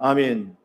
아멘.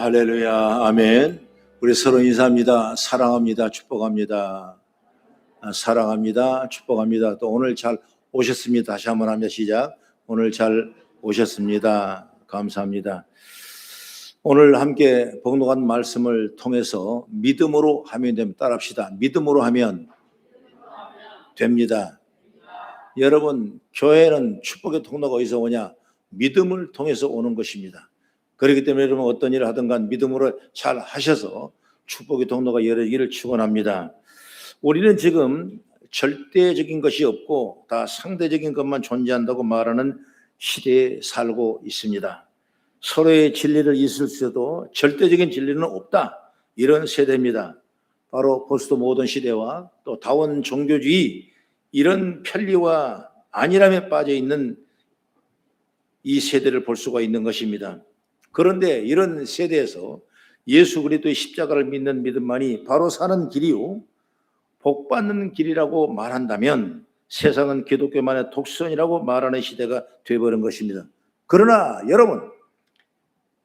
할렐루야, 아멘. 우리 서로 인사합니다. 사랑합니다. 축복합니다. 사랑합니다. 축복합니다. 또 오늘 잘 오셨습니다. 다시 한번 합니다. 시작. 오늘 잘 오셨습니다. 감사합니다. 오늘 함께 복록한 말씀을 통해서 믿음으로 하면 됩니다. 따라합시다. 믿음으로 하면 됩니다. 여러분, 교회는 축복의 통로가 어디서 오냐? 믿음을 통해서 오는 것입니다. 그렇기 때문에 여러분 어떤 일을 하든 간 믿음으로 잘 하셔서 축복의 통로가 열리기를 축원합니다. 우리는 지금 절대적인 것이 없고 다 상대적인 것만 존재한다고 말하는 시대에 살고 있습니다. 서로의 진리를 있을지도 절대적인 진리는 없다, 이런 세대입니다. 바로 포스트 모던 시대와 또 다원 종교주의, 이런 편리와 안일함에 빠져 있는 이 세대를 볼 수가 있는 것입니다. 그런데 이런 세대에서 예수 그리스도의 십자가를 믿는 믿음만이 바로 사는 길이요 복받는 길이라고 말한다면 세상은 기독교만의 독선이라고 말하는 시대가 되어버린 것입니다. 그러나 여러분,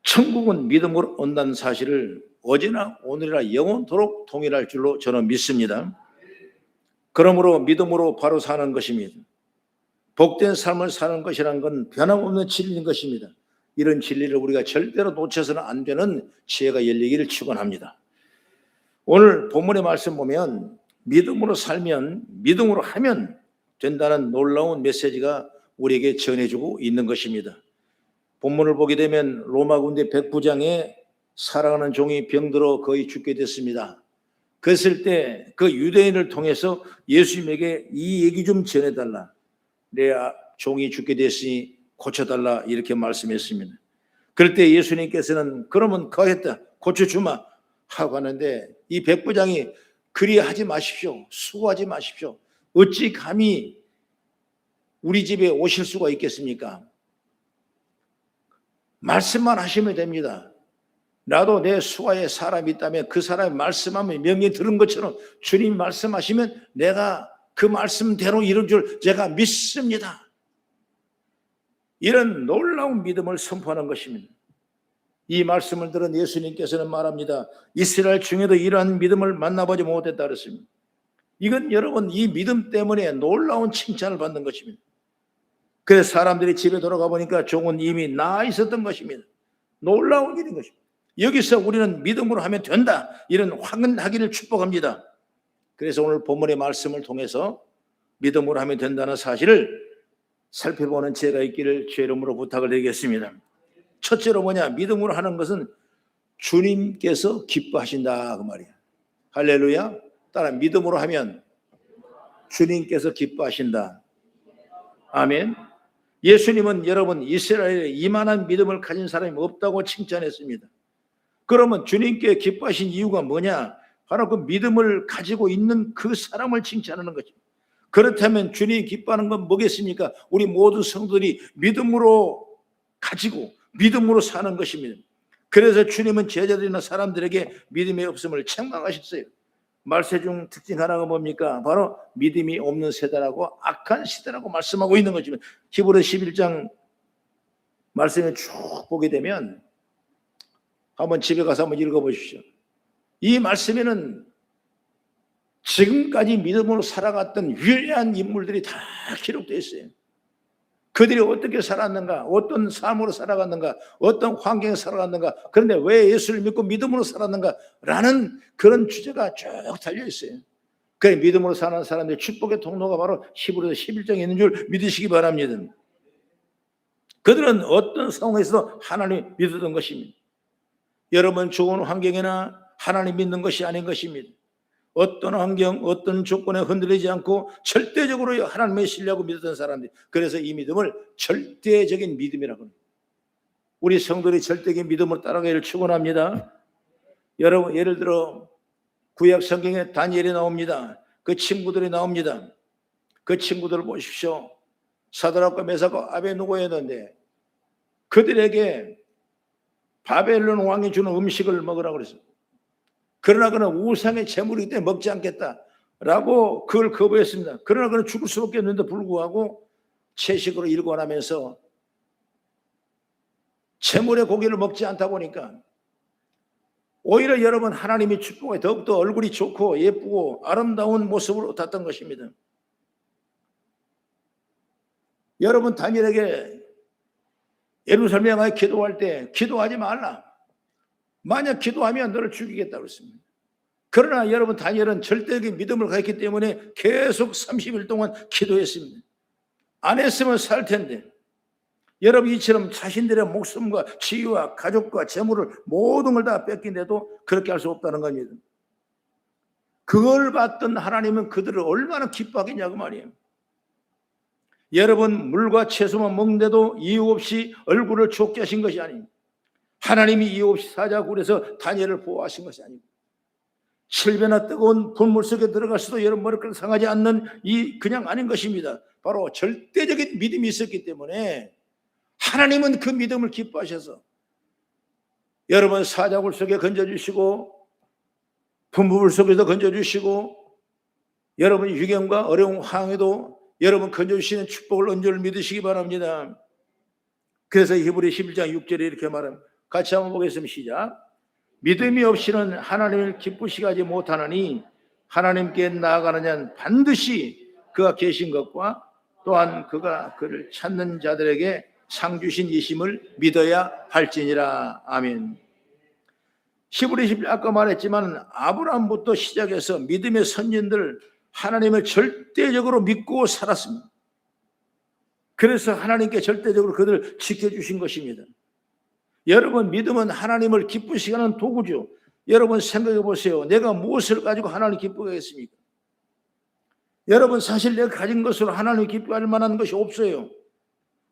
천국은 믿음으로 온다는 사실을 어제나 오늘이나 영원토록 동일할 줄로 저는 믿습니다. 그러므로 믿음으로 바로 사는 것입니다. 복된 삶을 사는 것이라는 건 변함없는 진리인 것입니다. 이런 진리를 우리가 절대로 놓쳐서는 안 되는 지혜가 열리기를 축원합니다. 오늘 본문의 말씀 보면 믿음으로 살면, 믿음으로 하면 된다는 놀라운 메시지가 우리에게 전해주고 있는 것입니다. 본문을 보게 되면 로마 군대 백부장의 사랑하는 종이 병들어 거의 죽게 됐습니다. 그랬을 때 그 유대인을 통해서 예수님에게 이 얘기 좀 전해달라, 내 종이 죽게 됐으니 고쳐달라, 이렇게 말씀했습니다. 그럴 때 예수님께서는 그러면 가겠다, 고쳐주마 하고 하는데 이 백부장이 그리 하지 마십시오, 수고하지 마십시오, 어찌 감히 우리 집에 오실 수가 있겠습니까? 말씀만 하시면 됩니다. 나도 내 수하에 사람이 있다면 그 사람이 말씀하면 명예 들은 것처럼 주님이 말씀하시면 내가 그 말씀대로 이룬 줄 제가 믿습니다. 이런 놀라운 믿음을 선포하는 것입니다. 이 말씀을 들은 예수님께서는 말합니다. 이스라엘 중에도 이러한 믿음을 만나보지 못했다 그랬습니다. 이건 여러분, 이 믿음 때문에 놀라운 칭찬을 받는 것입니다. 그래서 사람들이 집에 돌아가 보니까 종은 이미 나아 있었던 것입니다. 놀라운 일인 것입니다. 여기서 우리는 믿음으로 하면 된다, 이런 확인하기를 축복합니다. 그래서 오늘 본문의 말씀을 통해서 믿음으로 하면 된다는 사실을 살펴보는 지혜가 있기를 주의 이름으로 부탁을 드리겠습니다. 첫째로 뭐냐? 믿음으로 하는 것은 주님께서 기뻐하신다, 그 말이야. 할렐루야. 따라 믿음으로 하면 주님께서 기뻐하신다. 아멘. 예수님은 여러분 이스라엘에 이만한 믿음을 가진 사람이 없다고 칭찬했습니다. 그러면 주님께 기뻐하신 이유가 뭐냐? 바로 그 믿음을 가지고 있는 그 사람을 칭찬하는 거죠. 그렇다면 주님이 기뻐하는 건 뭐겠습니까? 우리 모든 성도들이 믿음으로 가지고 믿음으로 사는 것입니다. 그래서 주님은 제자들이나 사람들에게 믿음이 없음을 책망하셨어요. 말세 중 특징 하나가 뭡니까? 바로 믿음이 없는 세대라고, 악한 시대라고 말씀하고 있는 것입니다. 히브리서 11장 말씀을 쭉 보게 되면 한번 집에 가서 한번 읽어보십시오. 이 말씀에는 지금까지 믿음으로 살아갔던 유일한 인물들이 다 기록되어 있어요. 그들이 어떻게 살았는가, 어떤 삶으로 살아갔는가, 어떤 환경에 살아갔는가, 그런데 왜 예수를 믿고 믿음으로 살았는가라는 그런 주제가 쭉 달려 있어요. 그 믿음으로 사는 사람들의 축복의 통로가 바로 히브리서 11장에 있는 줄 믿으시기 바랍니다. 그들은 어떤 상황에서도 하나님 믿었던 것입니다. 여러분, 좋은 환경이나 하나님 믿는 것이 아닌 것입니다. 어떤 환경, 어떤 조건에 흔들리지 않고 절대적으로 하나님의 신뢰하고 믿었던 사람들, 그래서 이 믿음을 절대적인 믿음이라고 합니다. 우리 성도들이 절대적인 믿음으로 따라가기를 축원합니다. 여러분, 예를 들어 구약 성경에 다니엘이 나옵니다. 그 친구들이 나옵니다. 그 친구들을 보십시오. 사드락과 메삭과 아베느고였는데 그들에게 바벨론 왕이 주는 음식을 먹으라고 그랬어요. 그러나 그는 우상의 제물이기 때문에 먹지 않겠다라고 그걸 거부했습니다. 그러나 그는 죽을 수밖에 없는데 불구하고 채식으로 일관하면서 제물의 고기를 먹지 않다 보니까 오히려 여러분 하나님의 축복에 더욱더 얼굴이 좋고 예쁘고 아름다운 모습으로 탔던 것입니다. 여러분 다니엘에게 예루살렘에 가서 기도할 때 기도하지 말라. 만약 기도하면 너를 죽이겠다고 했습니다. 그러나 여러분 다니엘은 절대적인 믿음을 가졌기 때문에 계속 30일 동안 기도했습니다. 안 했으면 살 텐데. 여러분 이처럼 자신들의 목숨과 지위와 가족과 재물을 모든 걸 다 뺏긴데도 그렇게 할 수 없다는 겁니다. 그걸 봤던 하나님은 그들을 얼마나 기뻐하겠냐고 말이에요. 여러분 물과 채소만 먹는데도 이유 없이 얼굴을 좋게 하신 것이 아닙니다. 하나님이 이유 없이 사자굴에서 다니엘을 보호하신 것이 아닙니다. 7배나 뜨거운 불물 속에 들어갈 수도 여러분 머리카락 상하지 않는 이 그냥 아닌 것입니다. 바로 절대적인 믿음이 있었기 때문에 하나님은 그 믿음을 기뻐하셔서 여러분 사자굴 속에 건져주시고 분부불 속에도 건져주시고 여러분 유경과 어려운 황해도 여러분 건져주시는 축복을 언제를 믿으시기 바랍니다. 그래서 히브리 11장 6절에 이렇게 말합니다. 같이 한번 보겠습니다. 시작. 믿음이 없이는 하나님을 기쁘시게 하지 못하느니 하나님께 나아가는 자는 반드시 그가 계신 것과 또한 그가 그를 찾는 자들에게 상 주신 이심을 믿어야 할지니라. 아멘. 히브리 11 아까 말했지만 아브라함부터 시작해서 믿음의 선진들 하나님을 절대적으로 믿고 살았습니다. 그래서 하나님께 절대적으로 그들을 지켜주신 것입니다. 여러분 믿음은 하나님을 기쁘시게 하는 도구죠. 여러분 생각해 보세요. 내가 무엇을 가지고 하나님을 기쁘게 하겠습니까? 여러분 사실 내가 가진 것으로 하나님을 기뻐할 만한 것이 없어요.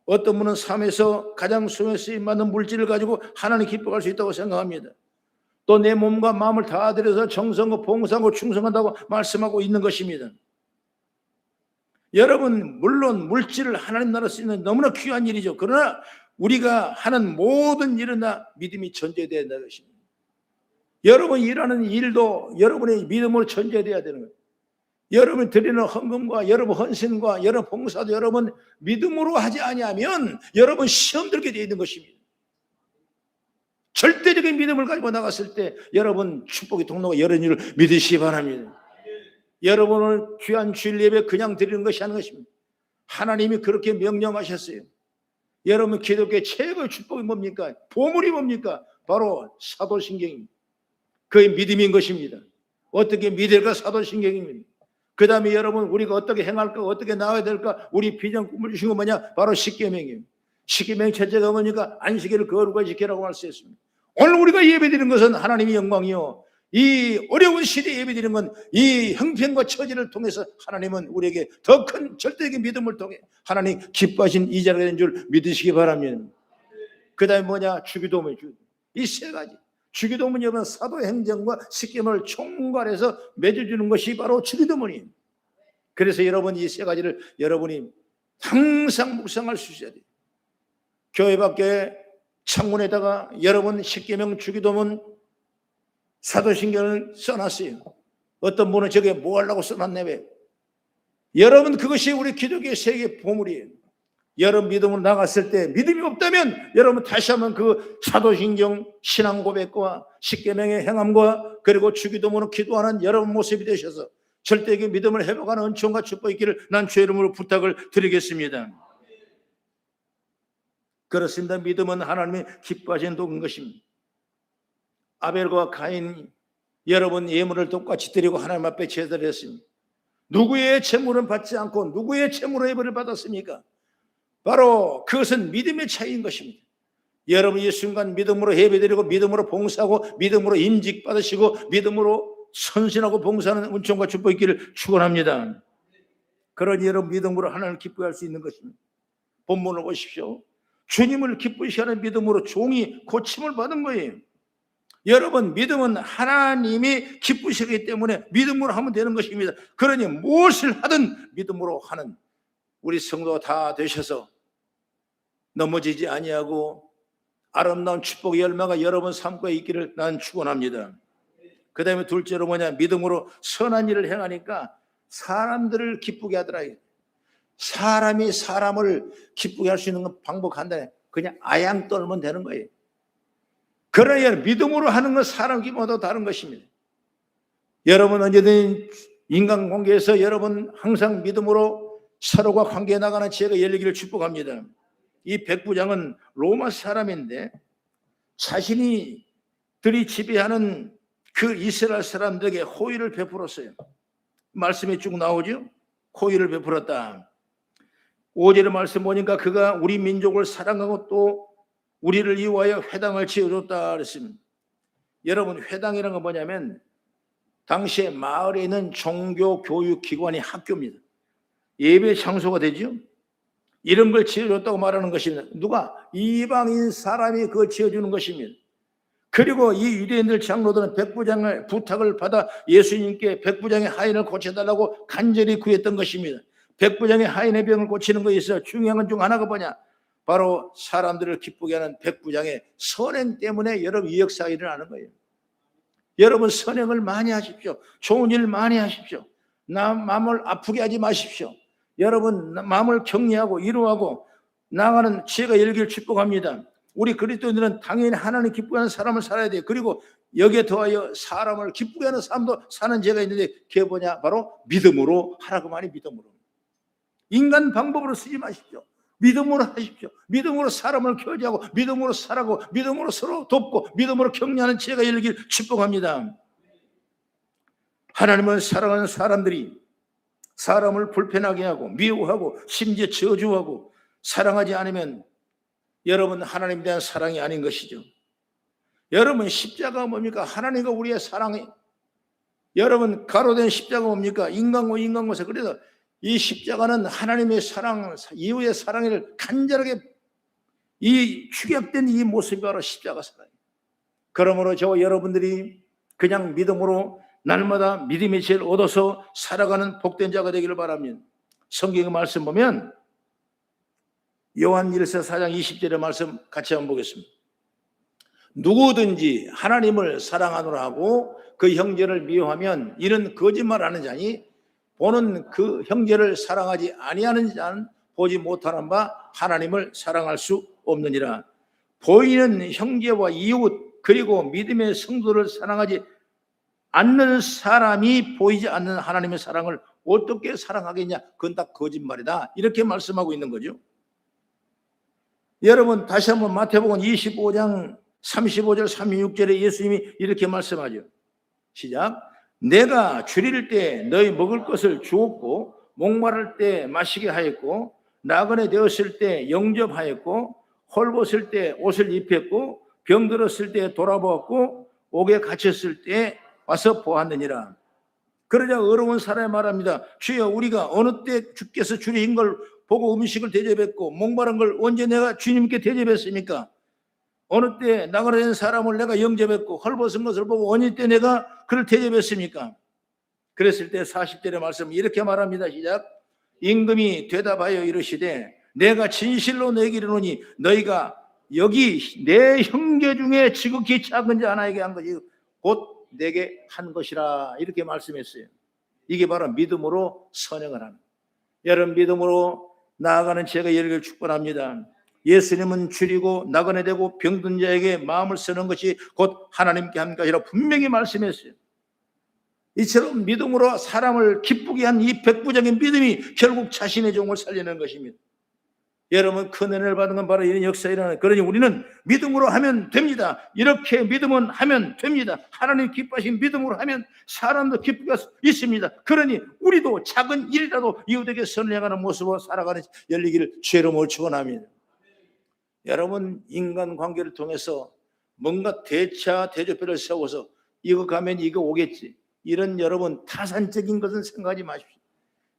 어떤 분은 삶에서 가장 손에 쓰임받는 물질을 가지고 하나님 기뻐할 수 있다고 생각합니다. 또 내 몸과 마음을 다 들여서 정성과 봉사하고 충성한다고 말씀하고 있는 것입니다. 여러분 물론 물질을 하나님 나라 쓰는 너무나 귀한 일이죠. 그러나 우리가 하는 모든 일은 다 믿음이 전제되어야 된다는 것입니다. 여러분 일하는 일도 여러분의 믿음으로 전제되어야 되는 거예요. 여러분 드리는 헌금과 여러분 헌신과 여러분 봉사도 여러분 믿음으로 하지 아니하면 여러분 시험 들게 되어 있는 것입니다. 절대적인 믿음을 가지고 나갔을 때 여러분 축복의 통로가 열린 줄 믿으시기 바랍니다. 여러분을 귀한 주일 예배 그냥 드리는 것이 아닌 것입니다. 하나님이 그렇게 명령하셨어요. 여러분 기독교의 최고의 축복이 뭡니까? 보물이 뭡니까? 바로 사도신경입니다. 그게 믿음인 것입니다. 어떻게 믿을까? 사도신경입니다. 그 다음에 여러분 우리가 어떻게 행할까? 어떻게 나와야 될까? 우리 비전 꿈을 주신 거 뭐냐? 바로 십계명이에요. 십계명 첫째가 뭐니까? 안식일을 거룩하게 지키라고 말씀했습니다. 오늘 우리가 예배드리는 것은 하나님의 영광이요, 이 어려운 시대에 예배드리는 건 이 형편과 처지를 통해서 하나님은 우리에게 더 큰 절대적인 믿음을 통해 하나님 기뻐하신 이 자리가 된 줄 믿으시기 바랍니다. 그 다음에 뭐냐? 주기도문. 이 세 가지. 주기도문 여러분 사도행전과 십계명을 총괄해서 맺어주는 것이 바로 주기도문이에요. 그래서 여러분 이 세 가지를 여러분이 항상 묵상할 수 있어야 돼요. 교회 밖에 창문에다가 여러분 십계명 주기도문 사도신경을 써놨어요. 어떤 분은 저게 뭐 하려고 써놨네 왜? 여러분 그것이 우리 기독교의 세계 보물이에요. 여러분 믿음으로 나갔을 때 믿음이 없다면 여러분 다시 한번 그 사도신경 신앙 고백과 십계명의 행함과 그리고 주기도문으로 기도하는 여러분 모습이 되셔서 절대적인 믿음을 회복하는 은총과 축복이 있기를 난 주의 이름으로 부탁을 드리겠습니다. 그렇습니다. 믿음은 하나님이 기뻐하시는 도구인 것입니다. 아벨과 가인 여러분 예물을 똑같이 드리고 하나님 앞에 제사를 했습니다. 누구의 제물은 받지 않고 누구의 제물로 예배를 받았습니까? 바로 그것은 믿음의 차이인 것입니다. 여러분 이 순간 믿음으로 예배드리고 믿음으로 봉사하고 믿음으로 임직 받으시고 믿음으로 선신하고 봉사하는 은총과 축복이 있기를 축원합니다. 그러니 여러분 믿음으로 하나님을 기쁘게 할 수 있는 것입니다. 본문을 보십시오. 주님을 기쁘시게 하는 믿음으로 종이 고침을 받은 거예요. 여러분 믿음은 하나님이 기쁘시기 때문에 믿음으로 하면 되는 것입니다. 그러니 무엇을 하든 믿음으로 하는 우리 성도가 다 되셔서 넘어지지 아니하고 아름다운 축복의 열매가 여러분 삶과 있기를 난 축원합니다. 그 다음에 둘째로 뭐냐? 믿음으로 선한 일을 행하니까 사람들을 기쁘게 하더라. 사람이 사람을 기쁘게 할 수 있는 방법 간단해. 그냥 아양 떨면 되는 거예요. 그러나 믿음으로 하는 건 사람 기마다 다른 것입니다. 여러분 언제든 인간관계에서 여러분 항상 믿음으로 서로가 관계에 나가는 지혜가 열리기를 축복합니다. 이 백부장은 로마 사람인데 자신이 들이 지배하는 그 이스라엘 사람들에게 호의를 베풀었어요. 말씀에 쭉 나오죠. 호의를 베풀었다. 5절의 말씀 보니까 그가 우리 민족을 사랑하고 또 우리를 이용하여 회당을 지어줬다 그랬습니다. 여러분 회당이라는 건 뭐냐면 당시에 마을에 있는 종교 교육 기관이 학교입니다. 예배 장소가 되죠. 이런 걸 지어줬다고 말하는 것입니다. 누가? 이방인 사람이 그걸 지어주는 것입니다. 그리고 이 유대인들 장로들은 백부장의 부탁을 받아 예수님께 백부장의 하인을 고쳐달라고 간절히 구했던 것입니다. 백부장의 하인의 병을 고치는 것에 있어 중요한 건 중 하나가 뭐냐? 바로 사람들을 기쁘게 하는 백부장의 선행 때문에 여러분 이 역사가 일어나는 거예요. 여러분 선행을 많이 하십시오. 좋은 일 많이 하십시오. 마음을 아프게 하지 마십시오. 여러분 마음을 격려하고 위로하고 나아가는 지혜가 열기를 축복합니다. 우리 그리스도인들은 당연히 하나님 기쁘게 하는 사람을 살아야 돼요. 그리고 여기에 더하여 사람을 기쁘게 하는 사람도 사는 죄가 있는데 그게 뭐냐? 바로 믿음으로 하라고 말이 믿음으로. 인간 방법으로 쓰지 마십시오. 믿음으로 하십시오. 믿음으로 사람을 교제하고 믿음으로 살아고 믿음으로 서로 돕고 믿음으로 격려하는 지혜가 열리길 축복합니다. 하나님은 사랑하는 사람들이 사람을 불편하게 하고 미워하고 심지어 저주하고 사랑하지 않으면 여러분 하나님에 대한 사랑이 아닌 것이죠. 여러분 십자가가 뭡니까? 하나님과 우리의 사랑이. 여러분 가로된 십자가가 뭡니까? 인간과 인간과서. 그래서 이 십자가는 하나님의 사랑, 이후의 사랑을 간절하게 이 축약된 이 모습이 바로 십자가 사랑이에요. 그러므로 저와 여러분들이 그냥 믿음으로 날마다 믿음의 지혜를 얻어서 살아가는 복된 자가 되기를 바랍니다. 성경의 말씀 보면 요한 1서 4장 20절의 말씀 같이 한번 보겠습니다. 누구든지 하나님을 사랑하노라 하고 그 형제를 미워하면 이는 거짓말하는 자니 보는 그 형제를 사랑하지 아니하는 자는 보지 못하는 바 하나님을 사랑할 수 없느니라. 보이는 형제와 이웃 그리고 믿음의 성도를 사랑하지 않는 사람이 보이지 않는 하나님의 사랑을 어떻게 사랑하겠냐? 그건 다 거짓말이다. 이렇게 말씀하고 있는 거죠. 여러분 다시 한번 마태복음 25장 35절 36절에 예수님이 이렇게 말씀하죠. 시작. 내가 줄일 때 너희 먹을 것을 주었고 목마를 때 마시게 하였고 나그네 되었을 때 영접하였고 헐벗을 때 옷을 입혔고 병들었을 때 돌아보았고 옥에 갇혔을 때 와서 보았느니라. 그러자 어려운 사람이 말합니다. 주여 우리가 어느 때 주께서 줄이신 걸 보고 음식을 대접했고 목마른 걸 언제 내가 주님께 대접했습니까? 어느 때 나그네 된 사람을 내가 영접했고 헐벗은 것을 보고 어느 때 내가 그를 대접했습니까? 그랬을 때 40절의 말씀 이렇게 말합니다. 시작. 임금이 대답하여 이르시되 내가 진실로 너희에게 이르노니 너희가 여기 내 형제 중에 지극히 작은 자 하나에게 한 것이 곧 내게 한 것이라 이렇게 말씀했어요. 이게 바로 믿음으로 선행을 하는. 여러분 믿음으로 나아가는 제가 열기를 축복합니다. 예수님은 줄이고 나그네 되고 병든 자에게 마음을 쓰는 것이 곧 하나님께 한 것이라 분명히 말씀했어요. 이처럼 믿음으로 사람을 기쁘게 한 이 백부장의 믿음이 결국 자신의 종을 살리는 것입니다. 여러분 큰 은혜를 받은 건 바로 이런 역사에 일어나는. 그러니 우리는 믿음으로 하면 됩니다. 이렇게 믿음은 하면 됩니다. 하나님 기뻐하신 믿음으로 하면 사람도 기쁘게 할 수 있습니다. 그러니 우리도 작은 일이라도 이웃에게 선행하는 모습으로 살아가는 열리기를 주의 이름으로 축원합니다. 여러분 인간관계를 통해서 뭔가 대접회를 세워서 이거 가면 이거 오겠지 이런 여러분 타산적인 것은 생각하지 마십시오.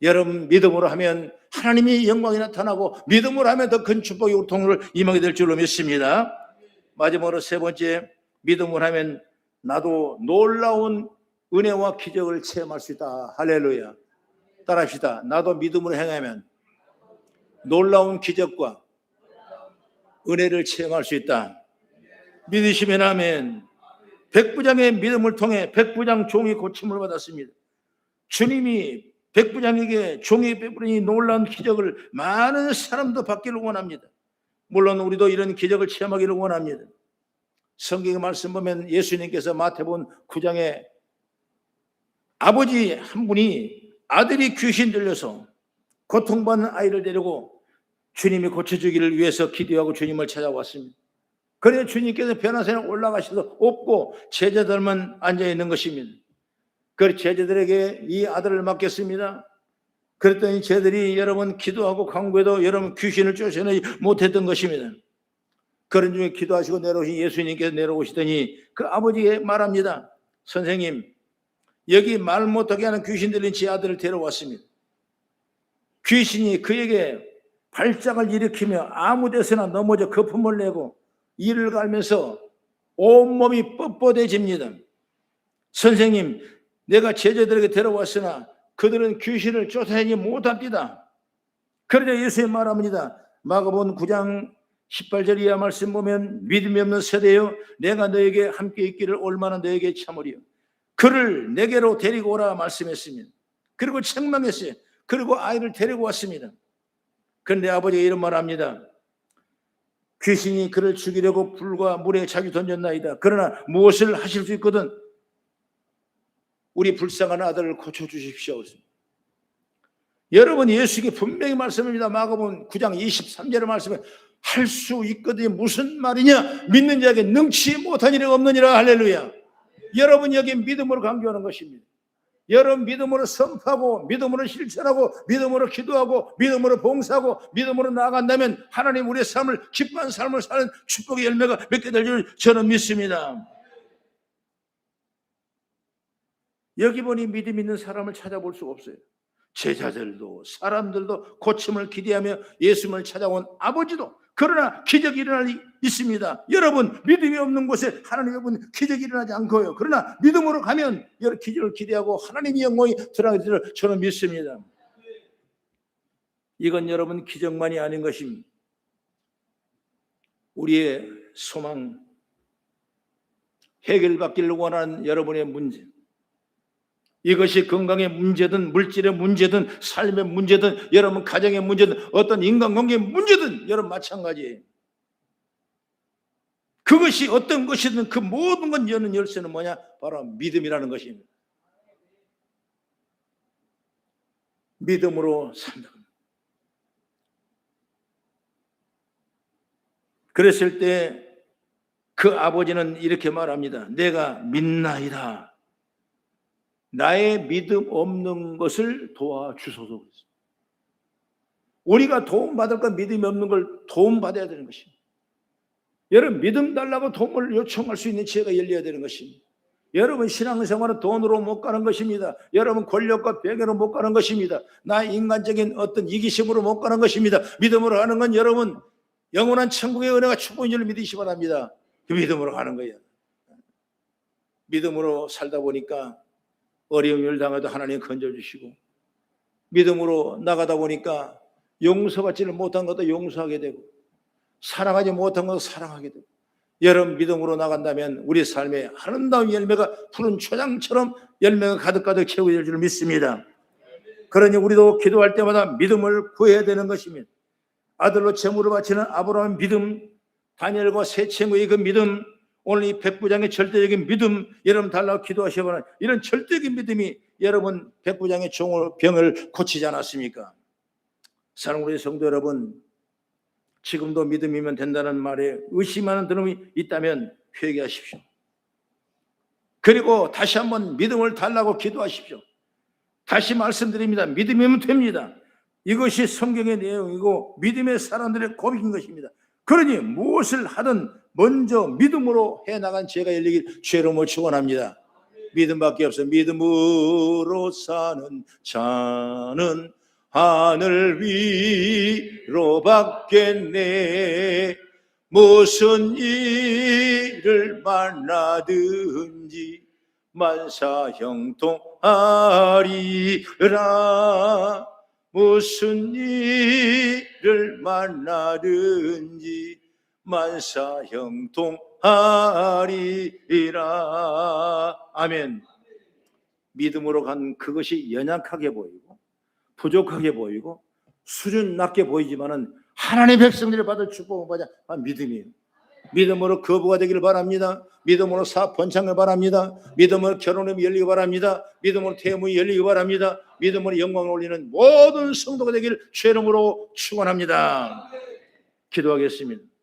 여러분 믿음으로 하면 하나님의 영광이 나타나고 믿음으로 하면 더 큰 축복이 우리 통로를 임하게 될 줄로 믿습니다. 마지막으로 세 번째, 믿음으로 하면 나도 놀라운 은혜와 기적을 체험할 수 있다. 할렐루야. 따라합시다. 나도 믿음으로 행하면 놀라운 기적과 은혜를 체험할 수 있다. 믿으시면 아멘. 백부장의 믿음을 통해 백부장 종이 고침을 받았습니다. 주님이 백부장에게 종이 베풀으니 놀라운 기적을 많은 사람도 받기를 원합니다. 물론 우리도 이런 기적을 체험하기를 원합니다. 성경의 말씀 보면 예수님께서 마태복음 9장에 아버지 한 분이 아들이 귀신 들려서 고통받는 아이를 데리고 주님이 고쳐주기를 위해서 기도하고 주님을 찾아왔습니다. 그래서 주님께서 변화산에 올라가셔서 없고 제자들만 앉아있는 것입니다. 그래서 제자들에게 이 아들을 맡겼습니다. 그랬더니 제자들이 여러분 기도하고 간구해도 여러분 귀신을 쫓아내지 못했던 것입니다. 그런 중에 기도하시고 내려오신 예수님께서 내려오시더니 그 아버지에게 말합니다. 선생님, 여기 말 못하게 하는 귀신 들린 제 아들을 데려왔습니다. 귀신이 그에게 발작을 일으키며 아무 데서나 넘어져 거품을 내고 이를 갈면서 온몸이 뻣뻣해집니다. 선생님, 내가 제자들에게 데려왔으나 그들은 귀신을 쫓아내지 못합니다. 그러자 예수님 말합니다. 마가복음 9장 18절 이하 말씀 보면 믿음이 없는 세대여 내가 너에게 함께 있기를 얼마나 너에게 참으리요. 그를 내게로 데리고 오라 말씀했습니다. 그리고 책망했어요. 그리고 아이를 데리고 왔습니다. 그런데 아버지가 이런 말합니다. 귀신이 그를 죽이려고 불과 물에 자주 던졌나이다. 그러나 무엇을 하실 수 있거든 우리 불쌍한 아들을 고쳐주십시오. 여러분 예수께 분명히 말씀합니다. 마가복음 9장 23절의 말씀에 할 수 있거든요. 무슨 말이냐? 믿는 자에게 능치 못한 일이 없느니라. 할렐루야. 여러분 여기 믿음으로 강조하는 것입니다. 여러분 믿음으로 선포하고 믿음으로 실천하고 믿음으로 기도하고 믿음으로 봉사하고 믿음으로 나아간다면 하나님 우리의 삶을 기뻐한 삶을 사는 축복의 열매가 맺게 될 줄 저는 믿습니다. 여기 보니 믿음 있는 사람을 찾아볼 수가 없어요. 제자들도 사람들도 고침을 기대하며 예수님을 찾아온 아버지도 그러나 기적이 일어나지 있습니다. 여러분 믿음이 없는 곳에 하나님의 분 기적이 일어나지 않고요. 그러나 믿음으로 가면 여러 기적을 기대하고 하나님의 영광이 드러나게 될 줄 저는 믿습니다. 이건 여러분 기적만이 아닌 것입니다. 우리의 소망, 해결받기를 원하는 여러분의 문제, 이것이 건강의 문제든 물질의 문제든 삶의 문제든 여러분 가정의 문제든 어떤 인간관계의 문제든 여러분 마찬가지예요. 그것이 어떤 것이든 그 모든 건 여는 열쇠는 뭐냐? 바로 믿음이라는 것입니다. 믿음으로 산다. 그랬을 때 그 아버지는 이렇게 말합니다. 내가 믿나이다. 나의 믿음 없는 것을 도와주소서. 우리가 도움받을 건 믿음이 없는 걸 도움받아야 되는 것입니다. 여러분 믿음 달라고 도움을 요청할 수 있는 지혜가 열려야 되는 것입니다. 여러분 신앙생활은 돈으로 못 가는 것입니다. 여러분 권력과 명예로 못 가는 것입니다. 나의 인간적인 어떤 이기심으로 못 가는 것입니다. 믿음으로 하는 건 여러분 영원한 천국의 은혜가 축복인 줄 믿으시기 바랍니다. 그 믿음으로 가는 거예요. 믿음으로 살다 보니까 어려움을 당해도 하나님 건져주시고 믿음으로 나가다 보니까 용서받지를 못한 것도 용서하게 되고 사랑하지 못한 것도 사랑하게 되고 여러분 믿음으로 나간다면 우리 삶에 아름다운 열매가 푸른 초장처럼 열매가 가득가득 채우게 될 줄 믿습니다. 그러니 우리도 기도할 때마다 믿음을 구해야 되는 것입니다. 아들로 제물을 바치는 아브라함의 믿음, 다니엘과 세 친구의 그 믿음, 오늘 이 백부장의 절대적인 믿음, 여러분 달라고 기도하시거나 이런 절대적인 믿음이 여러분 백부장의 병을 고치지 않았습니까? 사랑하는 우리 성도 여러분, 지금도 믿음이면 된다는 말에 의심하는 사람이 있다면 회개하십시오. 그리고 다시 한번 믿음을 달라고 기도하십시오. 다시 말씀드립니다. 믿음이면 됩니다. 이것이 성경의 내용이고 믿음의 사람들의 고백인 것입니다. 그러니 무엇을 하든 먼저 믿음으로 해나간 죄가 열리길 죄로 축원합니다. 믿음밖에 없어. 믿음으로 사는 자는 하늘 위로 받겠네. 무슨 일을 만나든지 만사형통하리라. 무슨 일을 만나든지 만사형통하리라. 아멘. 믿음으로 간 그것이 연약하게 보이고 부족하게 보이고 수준 낮게 보이지만은 하나님의 백성들이 받을 축복은 뭐냐? 믿음이에요. 믿음으로 거부가 되기를 바랍니다. 믿음으로 사업 번창을 바랍니다. 믿음으로 결혼이 열리기 바랍니다. 믿음으로 태무이 열리기 바랍니다. 믿음으로 영광을 올리는 모든 성도가 되기를 주의 이름으로 축원합니다. 기도하겠습니다.